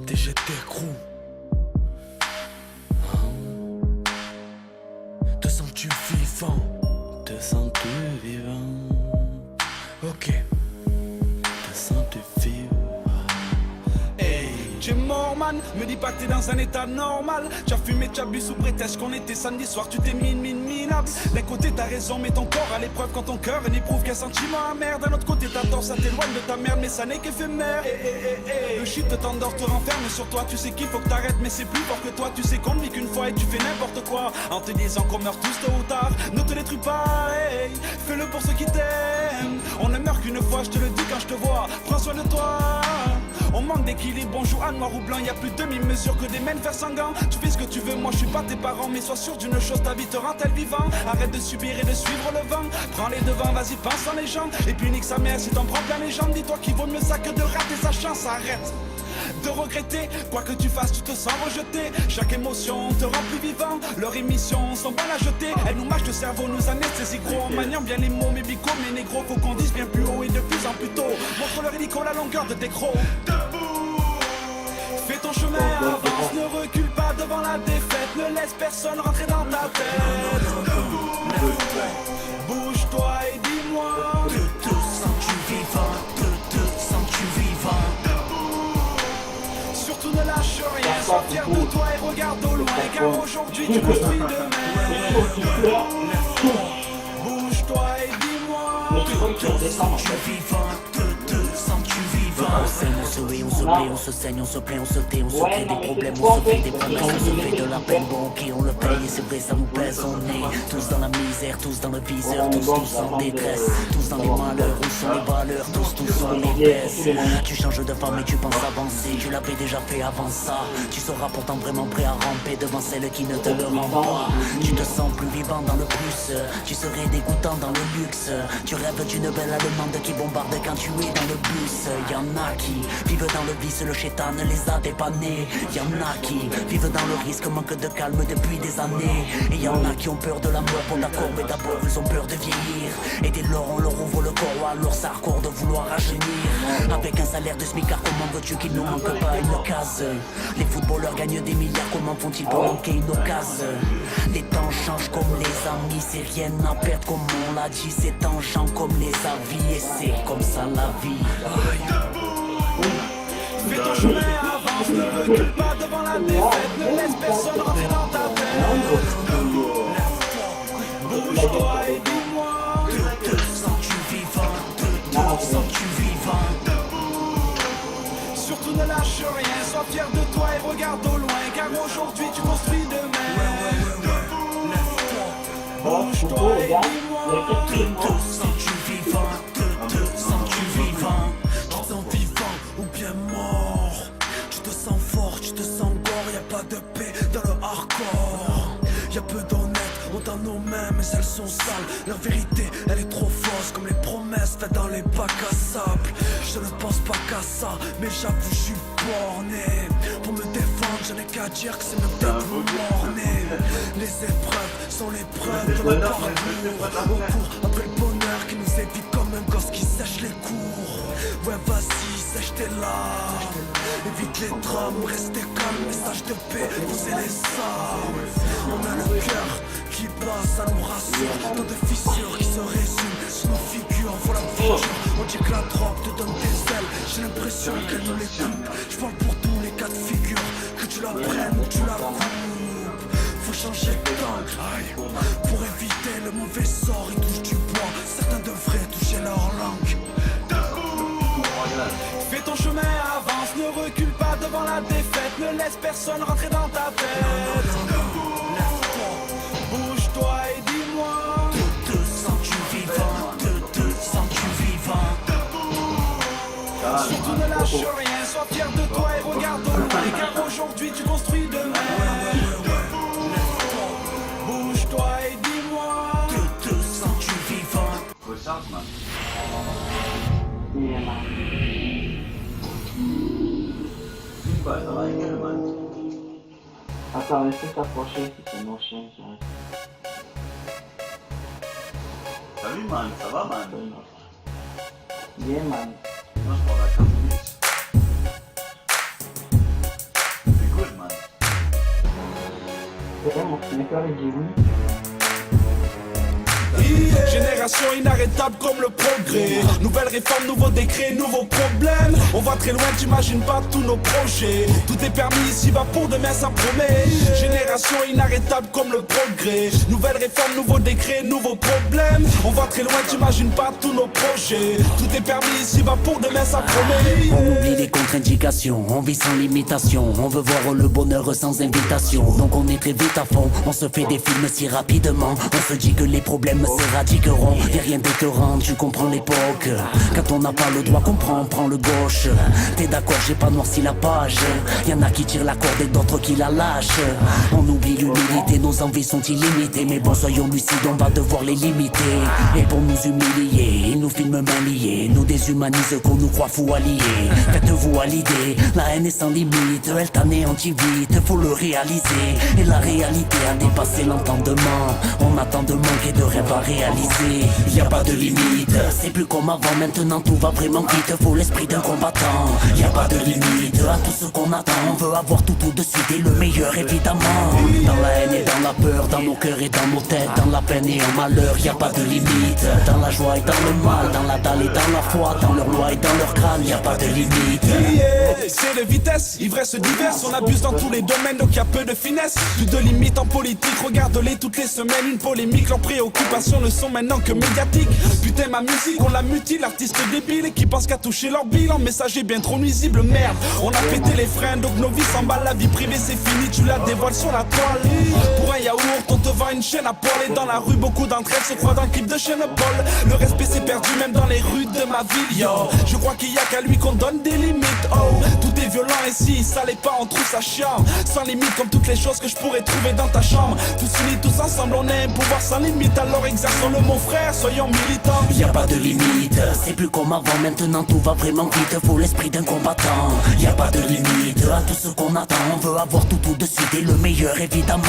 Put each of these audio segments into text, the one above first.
TGT crew. Te sens-tu vivant? Te sens-tu vivant? Ok. Te sens-tu vivant? Tu es mort man, me dis pas que t'es dans un état normal. Tu as fumé, tu as bu sous prétexte qu'on était samedi soir. Tu t'es minable. D'un côté t'as raison mais ton corps à l'épreuve quand ton cœur n'éprouve qu'un sentiment amer. D'un autre côté t'as tort, ça t'éloigne de ta merde mais ça n'est qu'éphémère. Le shit t'endort, te renferme sur toi. Tu sais qu'il faut que t'arrêtes mais c'est plus fort que toi. Tu sais qu'on ne vit qu'une fois et tu fais n'importe quoi en te disant qu'on meurt tous tôt ou tard. Ne te détruis pas, hey. Fais-le pour ceux qui t'aiment. On ne meurt qu'une fois, je te le dis quand je te vois. Prends soin de toi. On manque d'équilibre, on joue à noir ou blanc. Y'a plus de demi-mesure que des mains de fer sans gants. Tu fais ce que tu veux, moi je suis pas tes parents. Mais sois sûr d'une chose, ta vie te rend-elle vivant. Arrête de subir et de suivre le vent. Prends les devants, vas-y pense en les gens. Et puis nique sa mère si t'en prends plein les jambes. Dis-toi qu'il vaut mieux ça que de rater sa chance. Arrête de regretter, quoi que tu fasses, tu te sens rejeté. Chaque émotion te rend plus vivant. Leurs émissions sont bonnes à jeter. Elles nous mâchent le cerveau, nous anesthésie gros. En maniant bien les mots, mais bico, mais négro. Faut qu'on dise bien plus haut et de plus en plus tôt. Montre leur hélico la longueur de tes crocs. Fais ton chemin, avance, ne recule pas devant la défaite. Ne laisse personne rentrer dans ta tête. Bouge-toi et dis-moi. Te sens-tu vivant? Te sens-tu vivant? Surtout ne lâche rien, sois fier de toi et regarde au loin. Car aujourd'hui tu construis demain. Bouge-toi et dis-moi. Te sens-tu vivant? Te sens-tu vivant? On s'aime, on se rit, on se plaît, on se saigne, on se plaint, on se tait, on se crée des problèmes, on se fait des promesses, on se fait de la peine, bon ok on le paye et c'est vrai ça nous pèse, on est tous dans la misère, tous dans le viseur, tous en détresse, tous dans les malheurs, où sont les valeurs, tous on les baisse. Tu changes de femme et tu penses avancer, tu l'avais déjà fait avant ça, tu seras pourtant vraiment prêt à ramper devant celle qui ne te le rend pas. Tu te sens plus vivant dans le plus, tu serais dégoûtant dans le luxe, tu rêves d'une belle allemande qui bombarde quand tu es dans le bus. Y'en a qui vivent dans le vice, le chétan les a dépannés. Y'en a qui vivent dans le risque, manque de calme depuis des années. Et y'en a qui ont peur de la mort, bon d'accord, mais d'abord ils ont peur de vieillir. Et dès lors on leur ouvre le corps, alors ça hardcore de vouloir rajeunir. Avec un salaire de smicard, comment veux-tu qu'il ne manque pas une case? Les footballeurs gagnent des milliards, comment font-ils pour manquer une occasion? Les temps changent comme les amis, c'est rien à perdre comme on l'a dit. C'est tangent comme les avis et c'est comme ça la vie. Fais ton chemin, avance, ne recule pas devant la défaite. Ne laisse personne rentrer dans ta tête. Bouge-toi et dis-moi. Te sens-tu vivant? Te sens-tu vivant? Surtout ne lâche rien, sois fier de toi et regarde au loin. Car aujourd'hui tu construis demain. Bouge-toi et dis-moi. Te sens-tu vivant? Te sens-tu vivant? Tu te sens vivant ou bien mort. Tu te sens fort, tu te sens gore. Y'a pas de paix dans le hardcore. Y'a peu d'honnêtes, ont dans nos mains mais elles sont sales. Leur vérité elle est trop fausse, comme les promesses faites dans les bacs à sable. Je ne pense pas qu'à ça, mais j'avoue je suis borné. Pour me défendre je n'ai qu'à dire que c'est me tête mornée. Les épreuves sont les preuves de la parcours. Au cours après le bonheur qui nous évite comme un gosse qui sèche les cours. Ouais vas-y sèche tes larmes, évite les drames, restez calme, message de paix, posez les armes. On a le cœur qui bat, ça nous rassure. Tant de fissures qui se résument sur nos figures, voilà le futur. On dit que la drogue te donne des ailes, j'ai l'impression qu'elle nous les coupe. Je parle pour tous les cas de figure, que tu la prennes ou tu la coupes. Faut changer d'angle pour éviter le mauvais sort. Ils touchent du bois, certains devraient toucher leur langue. Fais ton chemin, avance, ne recule pas devant la défaite. Ne laisse personne rentrer dans ta tête. Bouge-toi et dis-moi. Te sens-tu vivant? Te sens-tu vivant? Surtout ne lâche rien, sois fier de toi et regarde au loin. Car aujourd'hui tu construis demain. Bouge-toi et dis-moi. Te sens-tu vivant? Attends, essaie de t'approcher si c'est nos chiens qui restent. Salut man, ça va man? Bien man. Moi je prends la 15 minutes. sniper e Jimmy. Génération inarrêtable comme le progrès. Nouvelle réforme, nouveau décret, nouveau problème. On va très loin, t'imagines pas tous nos projets. Tout est permis ici, va pour demain, ça promet. Génération inarrêtable comme le progrès. Nouvelle réforme, nouveau décret, nouveau problème. On va très loin, t'imagines pas tous nos projets. Tout est permis ici, va pour demain, ça promet. On oublie les contre-indications, on vit sans limitation. On veut voir le bonheur sans invitation. Donc on est très vite à fond, on se fait des films si rapidement. On se dit que les problèmes s'éradiqueront. Y'a rien d'écœurant, tu comprends l'époque. Quand on n'a pas le droit, comprends, prends le gauche. T'es d'accord, j'ai pas noirci la page. Y'en a qui tirent la corde et d'autres qui la lâchent. On oublie l'humilité, nos envies sont illimitées. Mais bon, soyons lucides, on va devoir les limiter. Et pour nous humilier, ils nous filment main liée. Nous déshumanisent qu'on nous croit fous alliés. Faites-vous à l'idée, la haine est sans limite. Elle t'anéantit vite, faut le réaliser. Et la réalité a dépassé l'entendement. On attend de manquer de rêves à réaliser. Y a pas de limite, c'est plus comme avant. Maintenant tout va vraiment vite, faut l'esprit d'un combattant. Y a pas de limite à tout ce qu'on attend. On veut avoir tout de suite et le meilleur évidemment. Dans la haine et dans la peur, dans nos cœurs et dans nos têtes, dans la peine et en malheur, y a pas de limite. Dans la joie et dans le mal, dans la dalle et dans la foi, dans leur loi et dans leur crâne, y a pas de limite. C'est de vitesse, ivresse diverse, on abuse dans tous les domaines donc y a peu de finesse. Plus de limites en politique, regarde-les toutes les semaines, une polémique. Leurs préoccupations ne sont maintenant que médiatiques. Putain ma musique, on la mutile, artistes débiles qui pensent qu'à toucher leur bilan. Message est bien trop nuisible, merde. On a pété les freins donc nos vies s'emballent. La vie privée c'est fini, tu la dévoiles sur la toile. Pour un yaourt, on te vend une chaîne à poil. Et dans la rue, beaucoup d'entre elles se croient dans le clip de Chaîne Paul. Le respect s'est perdu même dans les rues de ma ville, yo. Je crois qu'il y a qu'à lui qu'on donne des limites, oh. Tout est violent ici, ça l'est pas, on trouve ça chiant. Sans limite comme toutes les choses que je pourrais trouver dans ta chambre. Tous unis, tous ensemble, on a un pouvoir sans limite. Alors exerçons-le mon frère, soyons militants. Y a pas de limite, c'est plus comme avant. Maintenant tout va vraiment vite, faut l'esprit d'un combattant. Y a pas de limite à tout ce qu'on attend. On veut avoir tout de suite et le meilleur évidemment.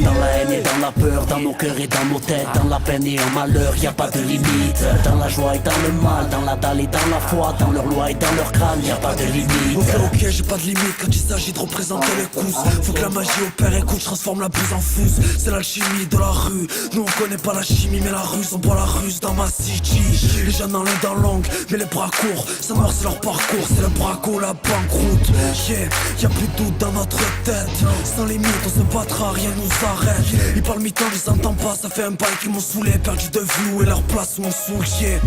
Dans la haine et dans la peur, dans nos cœurs et dans nos têtes, dans la peine et en malheur, y a pas de limite. Dans la joie et dans le mal, dans la dalle et dans la foi, dans leur loi et dans leur crâne, y a pas de limite. Ok, j'ai pas de limite quand il s'agit de représenter les cousses. Faut que la magie opère, écoute, je transforme la bouse en fuse. C'est l'alchimie de la rue. Nous on connaît pas la chimie, mais la ruse, on boit la ruse dans ma city. Les jeunes en l'air dans longue, mais les bras courts. Ça mord, c'est leur parcours, c'est le braco, la banqueroute. Yeah, y'a plus de doute dans notre tête. Sans limite, on se battra, rien nous arrête. Ils parlent mi-temps, ils s'entendent pas, ça fait un bail qui m'ont saoulé. Perdu de vue et leur place m'ont souillé.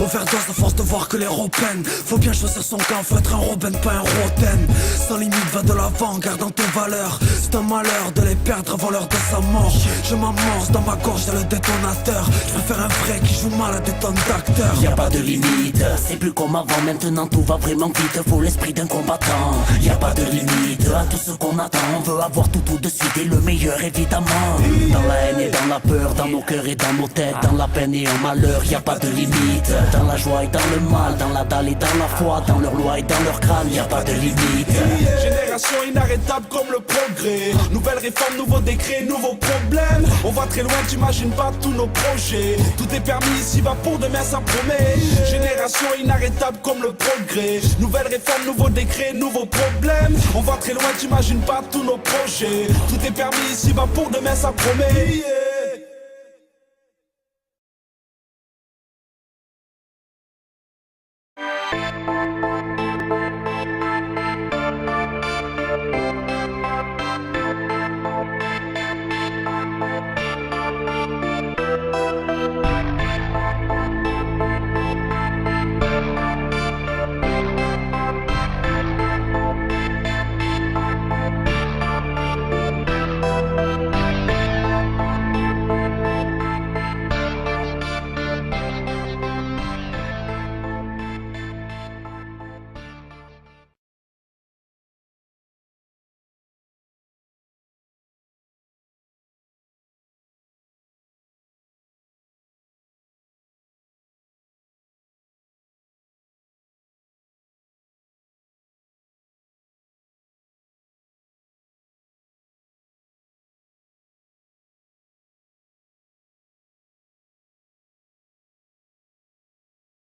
Overdose à force de voir que les repènent. Faut bien choisir son camp, faut être un Robin, pas un Roten. Sans limite, va de l'avant, gardant tes valeurs. C'est un malheur de les perdre avant l'heure de sa mort. Je m'amorce dans ma gorge, j'ai le détonateur. Je préfère un vrai qui joue mal à des tonnes d'acteurs. Y a pas de limite, c'est plus comme avant. Maintenant tout va vraiment vite, faut l'esprit d'un combattant. Y a pas de limite à tout ce qu'on attend. On veut avoir tout de suite et le meilleur évidemment. Dans la haine et dans la peur, dans nos cœurs et dans nos têtes, dans la peine et en malheur, y a pas de limite. Dans la joie et dans le mal, dans la dalle et dans la foi, dans leur loi et dans leur crâne, y a pas de limite. Génération inarrêtable comme le progrès. Nouvelle réforme, nouveau décret, nouveau problème. On va très loin, t'imagines pas tous nos projets. Tout est permis ici, va pour demain, ça promet. Génération inarrêtable comme le progrès. Nouvelle réforme, nouveau décret, nouveau problème. On va très loin, t'imagines pas tous nos projets. Tout est permis ici, va pour demain, ça promet.